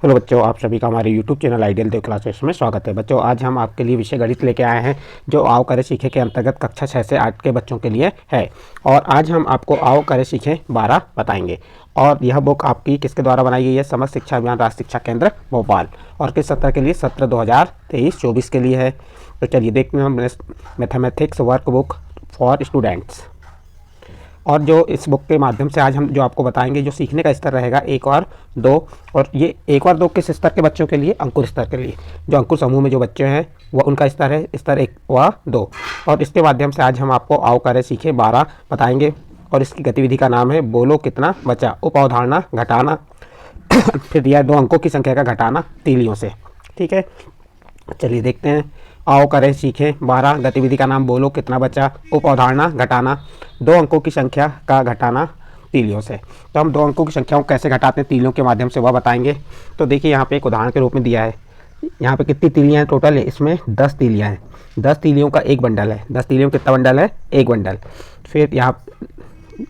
Hello बच्चों, आप सभी का हमारे YouTube चैनल आइडियल देव क्लासेस में स्वागत है। बच्चों, आज हम आपके लिए विषय गणित लेके आए हैं जो आओ करे सीखे के अंतर्गत कक्षा 6 से 8 के बच्चों के लिए है। और आज हम आपको आओ करे सीखे 12 बताएंगे। और यह बुक आपकी किसके द्वारा बनाई गई है? समस्त शिक्षा अभियान राष्ट्रीय शिक्षा केंद्र भोपाल। और किस सत्र के लिए? सत्र 2023-24 के लिए है। तो चलिए देखते हैं हम mathematics work book for students. और जो इस बुक के माध्यम से आज हम जो आपको बताएंगे, जो सीखने का स्तर रहेगा 1 और 2। और ये 1 और 2 किस स्तर के बच्चों के लिए? अंकुर स्तर के लिए। जो अंकुर समूह में जो बच्चे हैं वह उनका स्तर है स्तर 1 व 2। और इसके माध्यम से आज हम आपको आओ करे सीखे 12 बताएंगे। और इसकी गतिविधि का नाम है बोलो कितना बचा, उप अवधारणा घटाना, फिर दिया 2 अंकों की संख्या का घटाना तीलियों से। ठीक है, चलिए देखते हैं। आओ करें सीखें 12। गतिविधि का नाम बोलो कितना बचा, उप अवधारणा घटाना, 2 अंकों की संख्या का घटाना तीलियों से। तो हम 2 अंकों की संख्याओं को कैसे घटाते हैं तीलियों के माध्यम से, वह बताएंगे। तो देखिए यहाँ पे एक उदाहरण के रूप में दिया है। यहाँ पे कितनी तीलियाँ हैं टोटल है? इसमें 10 तीलियाँ हैं। 10 तीलियों का एक बंडल है। 10 तीलियों कितना बंडल है? एक बंडल। फिर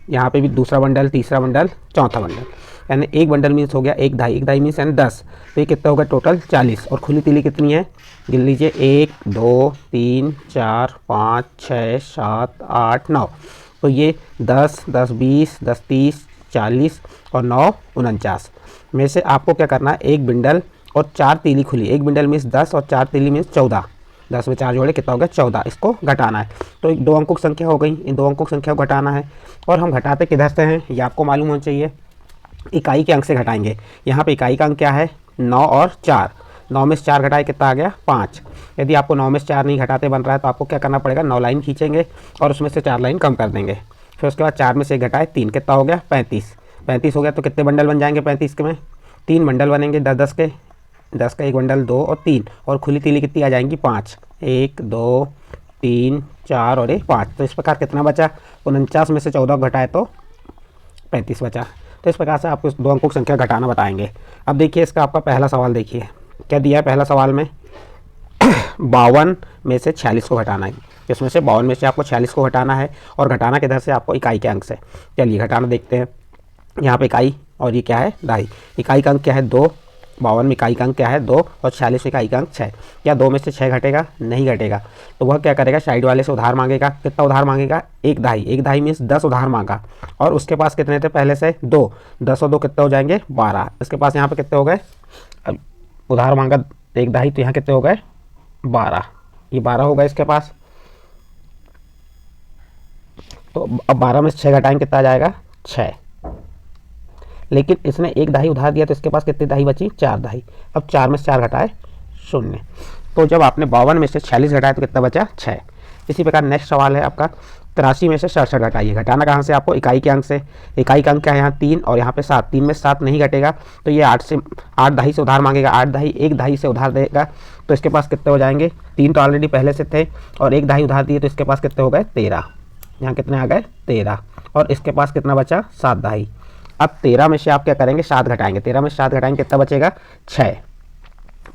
यहाँ पे भी दूसरा बंडल, तीसरा बंडल, चौथा बंडल। यानी एक बंडल मीन्स हो गया 1 ढाई, 1 ढाई मीन्स यानी 10। तो ये कितना होगा टोटल? 40। और खुली तीली कितनी है? गिन लीजिए 1 2 3 4 5 6 7 8 9। तो ये 10 10 20 10 30 40 और 9 49 में से आपको क्या करना है? एक बंडल और 4 तीली खुली। एक बंडल मीन्स 10 और 4 तीली मीन्स 14। 10 में 4 जोड़े कितना हो गया? 14। इसको घटाना है। तो 2 अंकों की संख्या हो गई, इन 2 अंकों की संख्या को घटाना है। और हम घटाते किधर से हैं ये आपको मालूम होना चाहिए। इकाई के अंक से घटाएंगे। यहाँ पे इकाई का अंक क्या है? 9 और 4। 9 में से 4 घटाए कितना आ गया? 5। यदि आपको 9 में से 4 नहीं घटाते बन रहा है तो आपको क्या करना पड़ेगा? 9 लाइन खींचेंगे और उसमें से 4 लाइन कम कर देंगे। फिर उसके बाद 4 में से 1 घटाए 3, कितना हो गया? 35। 35 हो गया तो कितने बंडल बन जाएंगे 35 के में? 3 बंडल बनेंगे 10 के। 10 का एक बंडल 2 और 3। और खुली तीली कितनी आ जाएंगी? 5। 1 2 3 4 और 1 5। तो इस प्रकार कितना बचा? 49 में से 14 घटाए तो 35 बचा। तो इस प्रकार से आपको 2 अंकों की संख्या घटाना बताएंगे। अब देखिए इसका आपका पहला सवाल देखिए क्या दिया है। पहला सवाल में 52 में से 46 को घटाना है। इसमें से 52 में से आपको 46 को घटाना है। और घटाना किधर से? आपको इकाई के अंक से। चलिए घटाना देखते हैं। यहाँ पे इकाई और ये क्या है? दहाई। इकाई का अंक क्या है? 2। 52 में इकाई का अंक क्या है? 2 और 46 इकाई का अंक 6। क्या 2 में से 6 घटेगा? नहीं घटेगा। तो वह क्या करेगा? साइड वाले से उधार मांगेगा। कितना उधार मांगेगा? 1 ढाई। 1 ढाई मीन्स 10 उधार मांगा। और उसके पास कितने थे पहले से? 2। 10 और 2 कितने हो जाएंगे? 12। इसके पास यहाँ पे कितने हो गए? अब उधार मांगा 1 ढाई, तो यहाँ कितने हो गए? 12। ये 12 होगा इसके पास। तो अब 12 में से 6 घटाएंगे कितना आ जाएगा? 6। लेकिन इसने 1 ढाई उधार दिया तो इसके पास कितनी ढाई बची? 4 ढाई। अब 4 में से 4 घटाए 0। तो जब आपने 52 में से 46 घटाया तो कितना बचा? 6। इसी प्रकार नेक्स्ट सवाल है आपका 83 में से 67 घटाइए। घटाना कहाँ से? आपको इकाई के अंक से। इकाई का अंक क्या है? यहाँ 3 और यहाँ पे 7। 3 में 7 नहीं घटेगा तो ये 8 ढाई से उधार मांगेगा। 8 ढाई 1 ढाई से उधार देगा तो इसके पास कितने हो जाएंगे? 3 तो ऑलरेडी पहले से थे और 1 ढाई उधार दिए तो इसके पास कितने हो गए? 13। यहाँ कितने आ गए? 13। और इसके पास कितना बचा? 7 ढाई। अब 13 में से आप क्या करेंगे? 7 घटाएंगे। 13 में से 7 घटाएंगे कितना बचेगा? 6।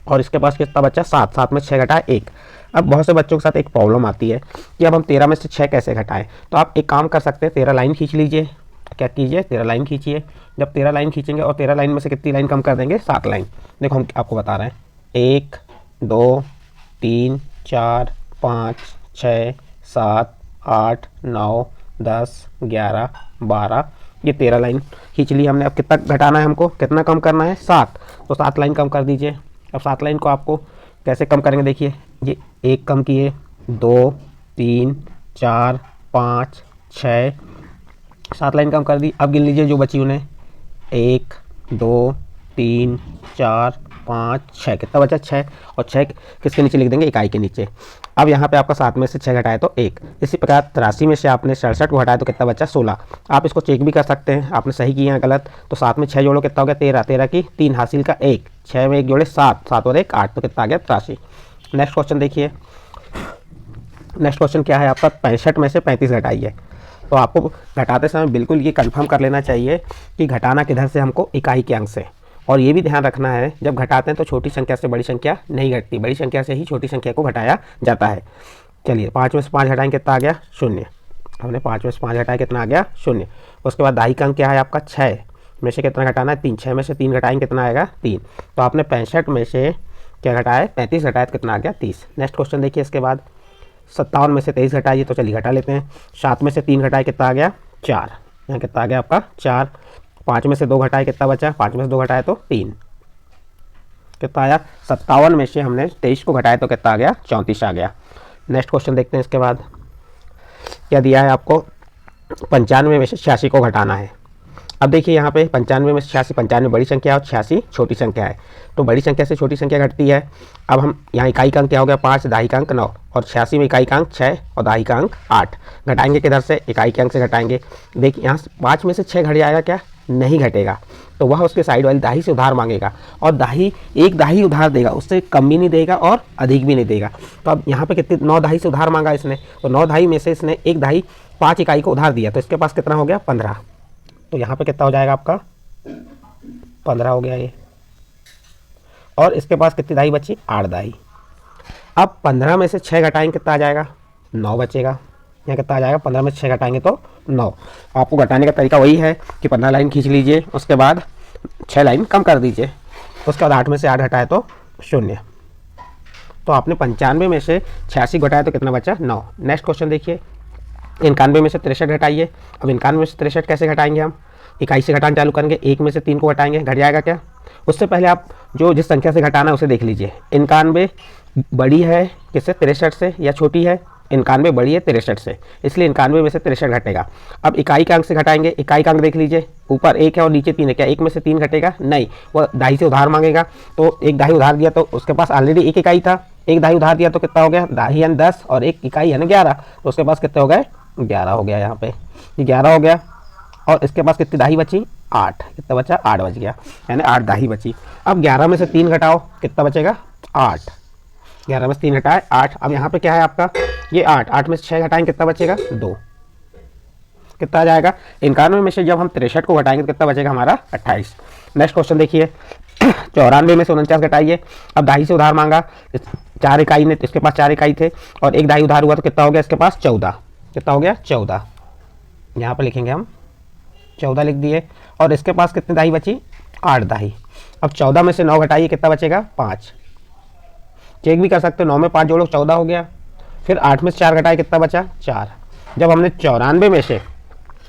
और इसके पास कितना बचा? 7। 7 में 6 घटाए 1। अब बहुत से बच्चों के साथ एक प्रॉब्लम आती है कि अब हम 13 में से 6 कैसे घटाएं। तो आप एक काम कर सकते हैं, 13 लाइन खींच लीजिए। क्या कीजिए? 13 लाइन खींचिए। जब 13 लाइन खींचेंगे और 13 लाइन में से कितनी लाइन कम कर देंगे? 7 लाइन। देखो हम आपको बता रहे हैं 1 2 3 4 5 6 7 8 9 10 11 12। ये 13 लाइन खींच ली हमने। अब कितना घटाना है हमको? कितना कम करना है? 7। तो 7 लाइन कम कर दीजिए। अब 7 लाइन को आपको कैसे कम करेंगे? देखिए ये 1 कम किए, 2 3 4 5 6। 7 लाइन कम कर दी। अब गिन लीजिए जो बची उन्हें। 1 2 3 4 5 6। कितना बचा? 6। और 6 किसके नीचे लिख देंगे? इकाई के नीचे। अब यहाँ पे आपका 7 में से 6 घटाए तो 1। इसी प्रकार 83 में से आपने 67 को घटाया तो कितना बचा? 16। आप इसको चेक भी कर सकते हैं आपने सही किया है गलत। तो 7 में 6 जोड़ो कितना हो गया? 13। 13 की 3 हासिल का 1। 6 में 1 जोड़े 7। 7 और 1 8। तो कितना आ गया? 83। नेक्स्ट क्वेश्चन देखिए। नेक्स्ट क्वेश्चन क्या है आपका? 65 में से 35 घटाइए। तो आपको घटाते समय बिल्कुल ये कंफर्म कर लेना चाहिए कि घटाना किधर से? हमको इकाई के अंक से। और ये भी ध्यान रखना है जब घटाते हैं तो छोटी संख्या से बड़ी संख्या नहीं घटती, बड़ी संख्या से ही छोटी संख्या को घटाया जाता है। चलिए 5 में से 5 घटाएंगे कितना आ गया? 0। हमने 5 में से 5 घटाया कितना आ गया? 0। उसके बाद ढाई का अंक क्या है आपका? 6। में से कितना घटाना है 3, 6 में से 3 घटाएंगे कितना आएगा 3। तो आपने 65 में से क्या घटाया 35 घटाया तो कितना आ गया 30। नेक्स्ट क्वेश्चन देखिए इसके बाद 57 में से 23 घटाइए, तो चलिए घटा लेते हैं। 7 में से 3 घटाए कितना आ गया 4, यहाँ कितना आ गया आपका 4। 5 में से 2 घटाए कितना बचा, 5 में से 2 घटाए तो 3, कितना आया 57 में से हमने 23 को घटाया तो कितना आ गया 34 आ गया। नेक्स्ट क्वेश्चन देखते हैं इसके बाद क्या दिया है आपको, 95 में से 86 को घटाना है। अब देखिए यहाँ पे 95 में से 86, 95 बड़ी संख्या और 86 छोटी संख्या है, तो बड़ी संख्या से छोटी संख्या घटती है। अब हम यहाँ इकाई का अंक क्या हो गया 5, दहाई का अंक 9 और 86 में इकाई का अंक 6 और दहाई का अंक 8। घटाएंगे किधर से, इकाई के अंक से घटाएंगे। देखिए यहाँ 5 में से 6 घट जाएगा क्या, नहीं घटेगा, तो वह उसके साइड वाली दाही से उधार मांगेगा और दाही एक दाही उधार देगा, उससे कम भी नहीं देगा और अधिक भी नहीं देगा। तो अब यहाँ पे कितनी 9 दाही से उधार मांगा इसने, तो 9 दाही में से इसने एक दाही 5 इकाई को उधार दिया, तो इसके पास कितना हो गया 15। तो यहाँ पे कितना हो जाएगा आपका 15 हो गया ये, और इसके पास कितनी दाही बची 8 दाही। अब 15 में से 6 घटाएंगे कितना आ जाएगा 9 बचेगा। यहाँ कितना आ जाएगा 15 में 6 घटाएंगे तो 9। आपको घटाने का तरीका वही है कि 15 लाइन खींच लीजिए, उसके बाद 6 लाइन कम कर दीजिए, उसके बाद 8 में से 8 घटाए तो 0। तो आपने 95 में से 86 घटाया तो कितना बचा 9। नेक्स्ट क्वेश्चन देखिए, 91 में से 63 घटाइए। अब 91 में से 63 कैसे घटाएंगे, हम इकाई से घटाना चालू करेंगे, 1 में से 3 को घटाएंगे, घट जाएगा क्या। उससे पहले आप जो जिस संख्या से घटाना है उसे देख लीजिए। 91 बड़ी है किससे 63 से या छोटी है, 91 बड़ी है 63 से, इसलिए 91 में से 63 घटेगा। अब इकाई का अंक से घटाएंगे, इकाई का अंक देख लीजिए, ऊपर 1 है और नीचे 3 है, क्या 1 में से 3 घटेगा, नहीं, वो दाही से उधार मांगेगा। तो एक दाही उधार दिया तो उसके पास ऑलरेडी एक इकाई था, एक दाही उधार दिया तो कितना हो गया दाही यानी 10 और एक इकाई यानी 11, तो उसके पास कितने हो गए 11 हो गया। यहाँ पे 11 हो गया और इसके पास कितनी दाही बची 8, कितना बचा 8 बच गया, यानी 8 दाही बची। अब 11 में से 3 घटाओ कितना बचेगा 8, 11 में से 3 घटाए 8। अब यहाँ पे क्या है आपका ये 8 में से 6 घटाएंगे कितना बचेगा 2, कितना आ जाएगा 91 में से जब हम 63 को घटाएंगे तो कितना बचेगा हमारा 28। नेक्स्ट क्वेश्चन देखिए, 94 में से 49 घटाइए। अब दाही से उधार मांगा, 4 इकाई ने, इसके पास 4 इकाई थे और एक दाही उधार हुआ तो कितना हो गया इसके पास 14, कितना हो गया 14, यहाँ पर लिखेंगे हम 14 लिख दिए। और इसके पास कितनी दाही बची 8 दाही। अब 14 में से 9 घटाइए कितना बचेगा 5, चेक भी कर सकते हो, 9 में 5 जोड़ो 14 हो गया। फिर 8 में से 4 घटाए कितना बचा 4। जब हमने 94 में से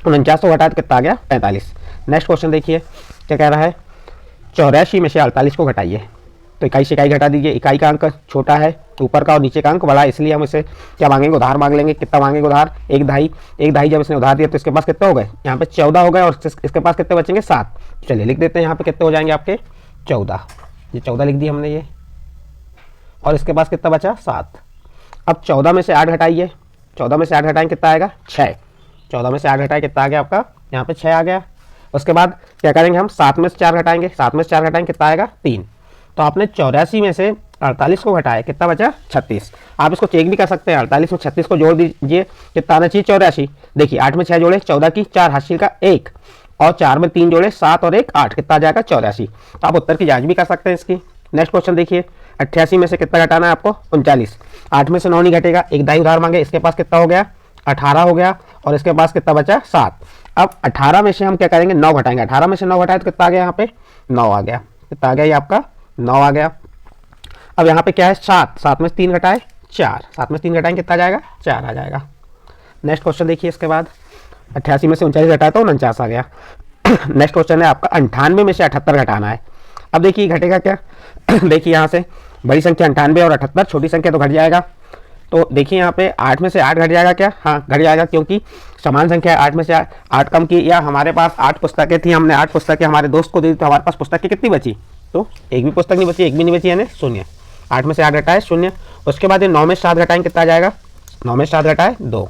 49 को घटाया तो कितना आ गया 45। नेक्स्ट क्वेश्चन देखिए क्या कह रहा है, 84 में से 48 को घटाइए। तो इकाई से इकाई घटा दीजिए, इकाई का अंक छोटा है ऊपर का और नीचे का अंक बड़ा है, इसलिए हम इसे क्या मांगेंगे उधार मांग लेंगे। कितना मांगेंगे उधार एक दाही जब इसने उधार दिया तो इसके पास कितने हो गए यहाँ पे 14 हो गए और इसके पास कितने बचेंगे 7। चलिए लिख देते हैं यहाँ पे कितने हो जाएंगे आपके 14, ये 14 लिख दिए हमने ये, और इसके पास कितना बचा 7। अब 14 में से 8 घटाइए, 14 में से 8 घटाएंगे कितना आएगा 6, 14 में से 8 घटाए कितना आ गया आपका यहाँ पे 6 आ गया। उसके बाद क्या करेंगे हम 7 में से 4 घटाएंगे, 7 में से 4 घटाएंगे कितना आएगा 3। तो आपने 84 में से 48 को घटाया कितना बचा 36। आप इसको चेक भी कर सकते हैं, 48 में 36 को जोड़ दीजिए कितना आना चाहिए 84। देखिए 8 में 6 जोड़े 14 की 4 हासिल का 1 और 4 में 3 जोड़े 7 और 1 8, कितना आ जाएगा 84। तो आप उत्तर की जांच भी कर सकते हैं इसकी। नेक्स्ट क्वेश्चन देखिए, 88 में से कितना घटाना है आपको 39। 8 में से 9 नहीं घटेगा, एक दाही उधार मांगे, इसके पास कितना हो गया 18 हो गया और इसके पास कितना बचा 7। अब 18 में से हम क्या करेंगे 9 घटाएंगे, 18 में से 9 घटाए तो कितना आ गया यहाँ पे 9 आ गया, कितना आ गया ये आपका 9 आ गया। अब यहाँ पे क्या है 7, 7 में से 3 घटाए 4, 7 में से 3 घटाएंगे कितना आ जाएगा 4 आ जाएगा। नेक्स्ट क्वेश्चन देखिए इसके बाद, 88 में से 39 घटाया तो 49 आ गया। नेक्स्ट क्वेश्चन है आपका 98 में से 78 घटाना है। अब देखिए घटेगा क्या देखिए यहाँ से बड़ी संख्या 98 और 78, छोटी संख्या तो घट जाएगा। तो देखिए यहाँ पे 8 में से 8 घट जाएगा क्या, हाँ घट जाएगा, क्योंकि समान संख्या 8 में से 8 कम की, या हमारे पास 8 पुस्तकें थी, हमने 8 पुस्तकें हमारे दोस्त को दी तो हमारे पास पुस्तकें कितनी बची, तो एक भी पुस्तक नहीं बची, एक भी नहीं बची, यानी 0। 8 में से 8 घटाए 0। उसके बाद ये 9 में से 7 घटाएंगे कितना आ जाएगा, 9 में से 7 घटाए 2,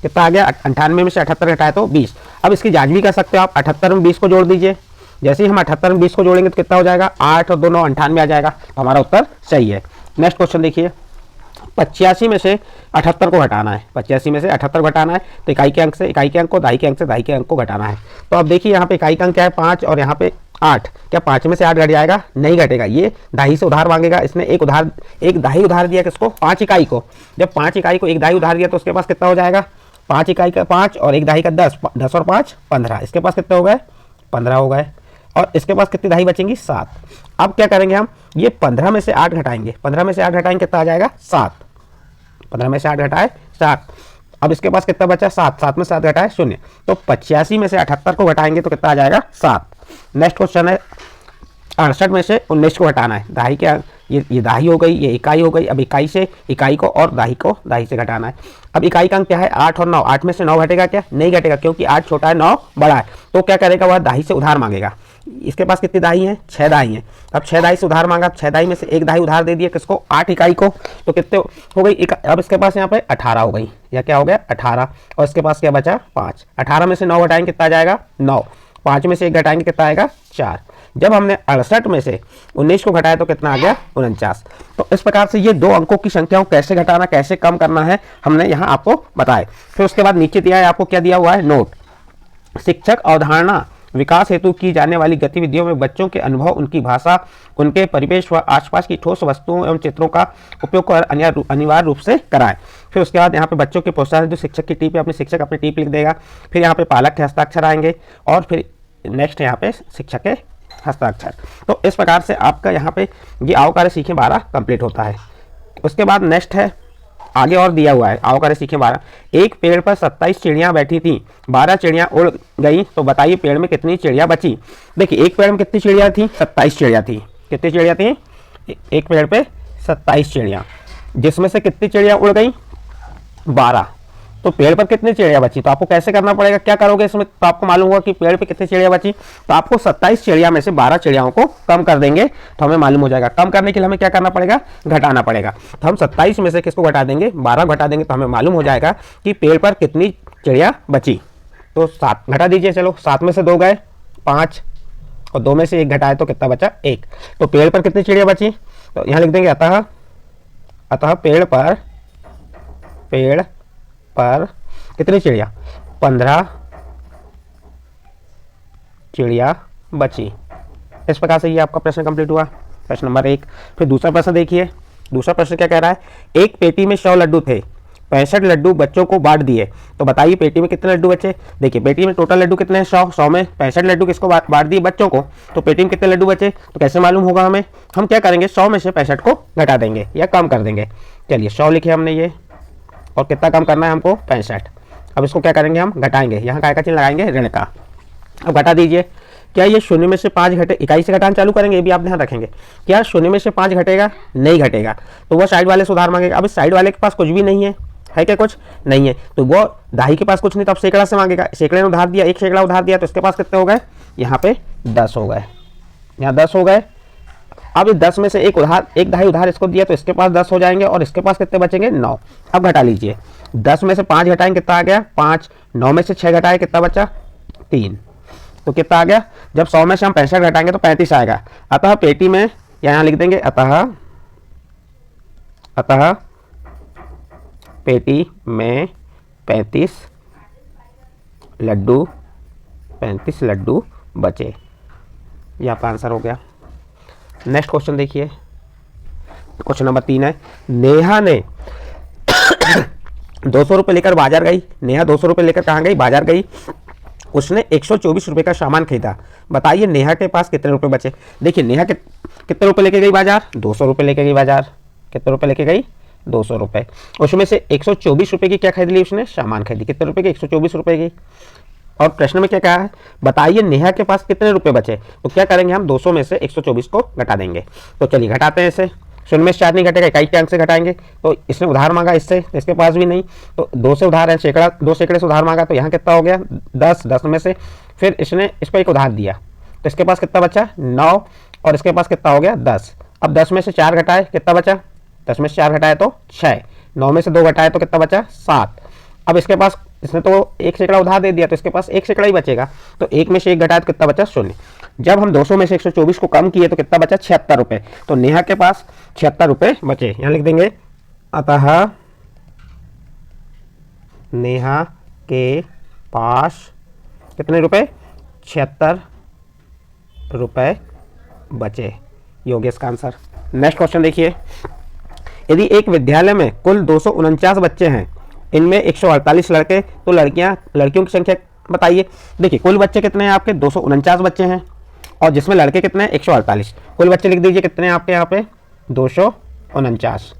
कितना आ गया 98 में से 78 घटाए तो 20। अब इसकी जांच भी कर सकते हो आप, 78 में 20 को जोड़ दीजिए। जैसे ही हम 78 में 20 को जोड़ेंगे तो कितना हो जाएगा 8 और 2 9 98 आ जाएगा, तो हमारा उत्तर सही है। नेक्स्ट क्वेश्चन देखिए, 85 में से 78 को घटाना है, 85 में से 78 घटाना है तो इकाई के अंक से इकाई के अंक को, दाई के अंक से दाई के अंक को घटाना है। तो अब देखिए यहाँ पे इकाई का अंक क्या है 5 और यहाँ पे 8, क्या 5 में से 8 घट जाएगा, नहीं घटेगा, ये दाही से उधार मांगेगा। इसने एक दाही उधार दिया किसको 5 इकाई को, जब 5 इकाई को एक दाही उधार दिया तो उसके पास कितना हो जाएगा 5 इकाई का 5 और एक दाही का 10, 10 और 5 15, इसके पास कितने हो गए 15 हो गए। और इसके पास कितनी दहाई बचेंगी? 7। अब क्या करेंगे हम, ये 15 में से 8 घटाएंगे, 15 में से 8 घटाएंगे कितना आ जाएगा? 7। 15 में से 8 घटाए 7। अब इसके पास कितना बचा? 7। 7 में 7 घटाए 0। तो 85 में से 78 को घटाएंगे तो कितना आ जाएगा? 7। नेक्स्ट क्वेश्चन है 68 में से 19 को घटाना है। दहाई क्या, ये दहाई हो गई, ये इकाई हो गई। अब इकाई से इकाई को और दहाई से घटाना है। अब इकाई का अंक क्या है? 8 और 9। 8 में से 9 घटेगा क्या? नहीं घटेगा, क्योंकि 8 छोटा है 9 बड़ा है। तो क्या करेगा वह? दहाई से उधार मांगेगा। इसके पास कितनी दहाई है? 6 दहाई है। अब 6 दहाई से उधार मांगा, 6 दहाई में से एक दहाई उधार दे दिया किसको? 8 इकाई को। तो कितने हो गई? अब इसके पास यहाँ पे 18 हो गई, या क्या हो गया? 18। और इसके पास क्या बचा? 5। 18 में से 9 घटाएंगे कितना आ जाएगा? 9। 5 में से 1 घटाएंगे कितना आएगा? 4। जब हमने 68 में से 19 को घटाया तो कितना आ गया? 49। तो इस प्रकार से ये दो अंकों की संख्याओं कैसे घटाना, कैसे कम करना है, हमने यहाँ आपको बताया। फिर उसके बाद नीचे दिया है आपको, क्या दिया हुआ है? नोट। शिक्षक अवधारणा विकास हेतु की जाने वाली गतिविधियों में बच्चों के अनुभव, उनकी भाषा, उनके परिवेश व आसपास की ठोस वस्तुओं एवं चित्रों का उपयोग कर अनिवार्य रूप से कराएं। फिर उसके बाद यहाँ पे बच्चों के प्रोत्साहन, जो शिक्षक की टीप है, अपने शिक्षक अपनी टीप लिख देगा। फिर यहाँ पे पालक के हस्ताक्षर आएंगे और फिर नेक्स्ट यहाँ पे शिक्षक के हस्ताक्षर। तो इस प्रकार से आपका यहाँ पे ये आओ कार्य सीखें 12 कंप्लीट होता है। उसके बाद नेक्स्ट है आगे और दिया हुआ है, आओ कार्य सीखें 12। एक पेड़ पर 27 चिड़ियाँ बैठी थी, 12 चिड़ियाँ उड़ गई, तो बताइए पेड़ में कितनी चिड़ियाँ बची? देखिए एक पेड़ में कितनी चिड़ियाँ थी? 27 चिड़ियाँ थी। कितनी चिड़ियाँ थी? एक पेड़ पे 27 चिड़ियाँ, जिसमें से कितनी चिड़ियाँ उड़ गई? 12। तो पेड़ पर कितनी चिड़िया बची? तो आपको कैसे करना पड़ेगा, क्या करोगे इसमें? तो आपको मालूम होगा कि पेड़ पे कितनी चिड़िया बची। तो आपको 27 चिड़िया में से 12 चिड़ियाओं को कम कर देंगे तो हमें मालूम हो जाएगा। कम करने के लिए हमें क्या करना पड़ेगा? घटाना पड़ेगा। तो हम 27 में से किसको घटा देंगे? 12 घटा देंगे तो हमें मालूम हो जाएगा कि पेड़ पर कितनी चिड़िया बची। तो 7 घटा दीजिए। चलो 7 में से 2 गए 5 और 2 में से 1 घटाए तो कितना बचा? 1। तो पेड़ पर कितनी चिड़िया बची? तो यहाँ लिख देंगे अतः पेड़ पर कितनी चिड़िया? 15 चिड़िया बची। इस प्रकार से ये आपका प्रश्न कंप्लीट हुआ, प्रश्न नंबर 1। फिर दूसरा प्रश्न देखिए। दूसरा प्रश्न क्या कह रहा है? एक पेटी में 100 लड्डू थे, 65 लड्डू बच्चों को बांट दिए, तो बताइए पेटी में कितने लड्डू बचे? देखिए पेटी में टोटल लड्डू कितने हैं? 100 में 65 लड्डू किसको बांट दिए? बच्चों को। तो पेटी में कितने लड्डू बचे? तो कैसे मालूम होगा हमें? हम क्या करेंगे? 100 में से 65 को घटा देंगे या कम कर देंगे। चलिए 100 लिखे हमने ये, और कितना कम करना है हमको? 65। अब इसको क्या करेंगे? हम घटाएंगे, यहाँ काय का चिन्ह लगाएंगे? ऋण का। अब घटा दीजिए। क्या ये 0 में से 5 घटे? इकाई से घटाना चालू करेंगे, ये भी आप ध्यान रखेंगे। क्या 0 में से 5 घटेगा? नहीं घटेगा। तो वो साइड वाले से उधार मांगेगा। अब इस साइड वाले के पास कुछ भी नहीं है क्या? कुछ नहीं है। तो वो दहाई के पास कुछ नहीं, तो अब सैकड़ा से मांगेगा। सैकड़े ने उधार दिया, 1 सैकड़ा उधार दिया, तो इसके पास कितने हो गए? यहाँ पे 10 हो गए, यहाँ 10 हो गए। अब इस 10 में से एक दहाई उधार इसको दिया, तो इसके पास 10 हो जाएंगे और इसके पास कितने बचेंगे? 9। अब घटा लीजिए। 10 में से 5 घटाएंगे कितना आ गया? 5। 9 में से 6 घटाए कितना बचा? 3। तो कितना आ गया? जब 100 में से हम 65 घटाएंगे तो 35 आएगा। अतः पेटी में, यहाँ लिख देंगे अतः पेटी में 35 लड्डू बचे। ये आपका आंसर हो गया। नेक्स्ट क्वेश्चन देखिए, क्वेश्चन नंबर 3 है। नेहा ने 200 रुपये लेकर बाजार गई। नेहा 200 रुपये लेकर कहाँ गई? बाजार गई। उसने 124 रुपये का सामान खरीदा, बताइए नेहा के पास कितने रुपए बचे? देखिए नेहा के कितने रुपए लेके गई बाजार? 200 रुपये लेके गई बाजार। कितने रुपये लेके गई? 200 रुपये। उसमें से 124 रुपये की क्या खरीद ली उसने? सामान खरीदी। कितने रुपये की? 124 रुपये की। और प्रश्न में क्या कहा है? बताइए नेहा के पास कितने रुपए बचे? तो क्या करेंगे हम? 200 में से 124 को घटा देंगे। तो चलिए घटाते हैं इसे। 0 में से 4 नहीं घटेगा, इकाई के अंक से घटाएंगे। तो इसने उधार मांगा इससे, इसके पास भी नहीं, तो 2 से उधार है, सैकड़ा 2 सैकड़े से उधार मांगा, तो यहाँ कितना हो गया? 10। 10 में से फिर इसने इसको एक उधार दिया, तो इसके पास कितना बचा? 9। और इसके पास कितना हो गया? 10। अब 10 में से 4 घटाए कितना बचा? 10 में से 4 घटाए तो 6। 9 में से 2 घटाए तो कितना बचा? 7। अब इसके पास, इसने तो 1 सैकड़ा उधार दे दिया, तो इसके पास 1 सैकड़ा ही बचेगा। तो 1 में से 1 घटाए तो कितना बचा? 0। जब हम 200 में से 124 को कम किए तो कितना बचा? 76 रुपये। तो नेहा के पास 76 रुपये बचे। यहाँ लिख देंगे अतः नेहा के पास कितने रुपए? 76 रुपये बचे। ये हो गया इसका आंसर। नेक्स्ट क्वेश्चन देखिए। यदि एक विद्यालय में कुल 249 बच्चे हैं, इनमें 148 लड़के, तो लड़कियों की संख्या बताइए। देखिए कुल बच्चे कितने हैं आपके, 249 बच्चे हैं, और जिसमें लड़के कितने हैं, 148। कुल बच्चे लिख दीजिए कितने हैं आपके यहाँ पे, 249,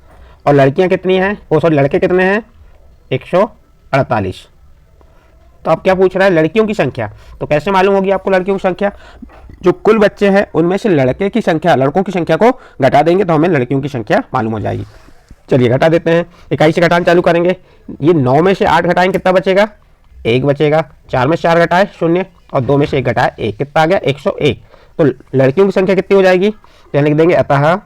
और लड़कियां कितनी हैं, ओ सॉरी लड़के कितने हैं, 148। तो अब क्या पूछ रहा है, लड़कियों की संख्या। तो कैसे मालूम होगी आपको लड़कियों की संख्या, जो कुल बच्चे हैं उनमें से लड़कों की संख्या को घटा देंगे तो हमें लड़कियों की संख्या मालूम हो जाएगी। चलिए घटा देते हैं, इकाई से घटाना चालू करेंगे। ये 9 में से 8 घटाएंगे कितना बचेगा, 1 बचेगा। 4 में से 4 घटाए 0, और 2 में से 1 घटाए 1, कितना आ गया, 101। तो लड़कियों की संख्या कितनी हो जाएगी, तो लिख देंगे अतः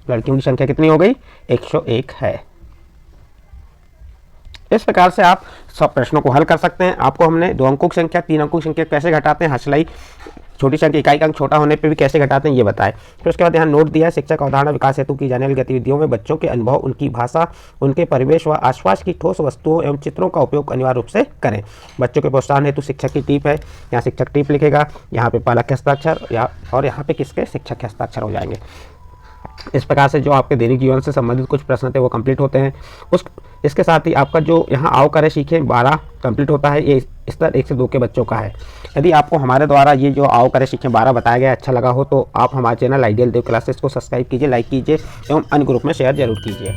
लड़कियों की संख्या कितनी हो गई, 101 है। इस प्रकार से आप सब प्रश्नों को हल कर सकते हैं। आपको हमने 2 अंकों की संख्या, 3 अंकों की संख्या कैसे घटाते हैं, हसलाई छोटी संख्या इकाई का अंक छोटा होने पे भी कैसे घटाते हैं ये बताएं। फिर उसके बाद यहाँ नोट दिया है, शिक्षक अवधारणा विकास हेतु की जाने वाली गतिविधियों में बच्चों के अनुभव, उनकी भाषा, उनके परिवेश व आसपास की ठोस वस्तुओं एवं चित्रों का उपयोग अनिवार्य रूप से करें। बच्चों के प्रोत्साहन हेतु शिक्षक की टिप है, यहाँ शिक्षक टिप लिखेगा, यहाँ पे पालक के हस्ताक्षर और यहाँ पे किसके, शिक्षक के हस्ताक्षर हो जाएंगे। इस प्रकार से जो आपके दैनिक जीवन से संबंधित कुछ प्रश्न थे वो कंप्लीट होते हैं। इसके साथ ही आपका जो यहाँ आओ करें सीखें 12 कंप्लीट होता है। ये स्तर 1 से 2 के बच्चों का है। यदि आपको हमारे द्वारा ये जो आओ करें सीखें 12 बताया गया अच्छा लगा हो तो आप हमारे चैनल आइडियल देव क्लासेस को सब्सक्राइब कीजिए, लाइक कीजिए एवं अन्य ग्रुप में शेयर जरूर कीजिए।